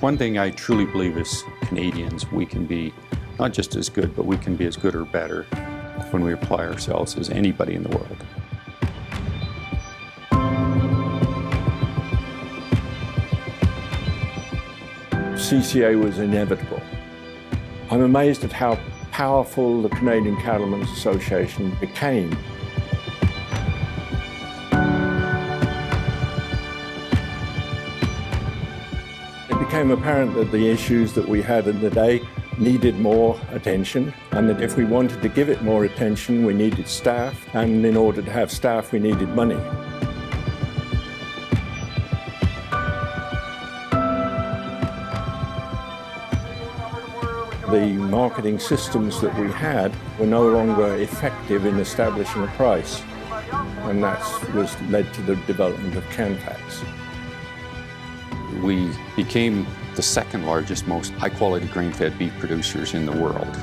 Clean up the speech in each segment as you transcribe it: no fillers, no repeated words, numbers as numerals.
One thing I truly believe is Canadians, we can be not just as good, but we can be as good or better when we apply ourselves as anybody in the world. CCA was inevitable. I'm amazed at how powerful the Canadian Cattlemen's Association became. It became apparent that the issues that we had in the day needed more attention, and that if we wanted to give it more attention, we needed staff, and in order to have staff, we needed money. The marketing systems that we had were no longer effective in establishing a price, and that led to the development of Canfax. We became the second largest, most high-quality grain-fed beef producers in the world.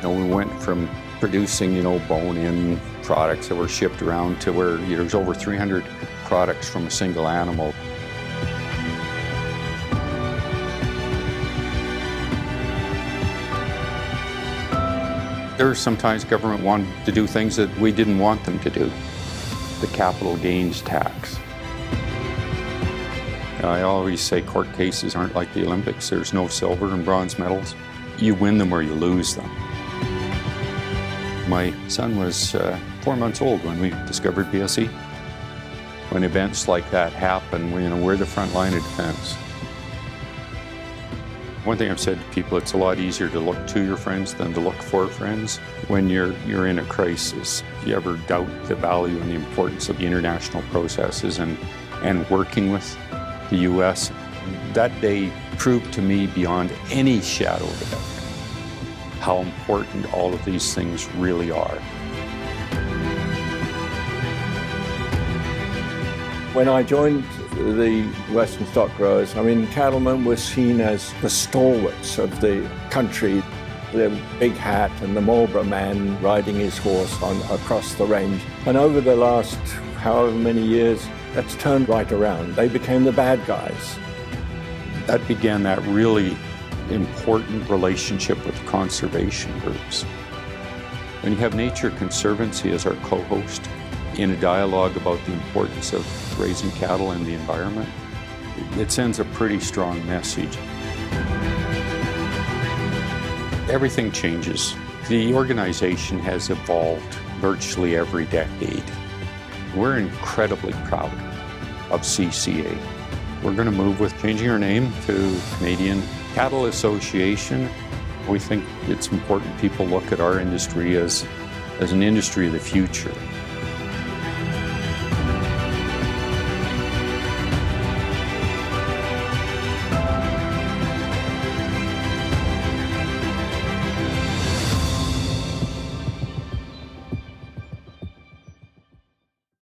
We went from producing, bone-in products that were shipped around to where there's over 300 products from a single animal. There were sometimes government wanted to do things that we didn't want them to do. The capital gains tax. I always say court cases aren't like the Olympics. There's no silver and bronze medals. You win them or you lose them. My son was 4 months old when we discovered BSE. When events like that happen, we're the front line of defense. One thing I've said to people, it's a lot easier to look to your friends than to look for friends. When you're in a crisis, if you ever doubt the value and the importance of the international processes and working with the U.S., that day proved to me beyond any shadow of a doubt how important all of these things really are. When I joined the Western Stock Growers, cattlemen were seen as the stalwarts of the country. The big hat and the Marlborough man riding his horse across the range. And over the last however many years, that's turned right around. They became the bad guys. That began that really important relationship with conservation groups. When you have Nature Conservancy as our co-host in a dialogue about the importance of raising cattle and the environment, it sends a pretty strong message. Everything changes. The organization has evolved virtually every decade. We're incredibly proud of CCA. We're going to move with changing our name to Canadian Cattle Association. We think it's important people look at our industry as an industry of the future.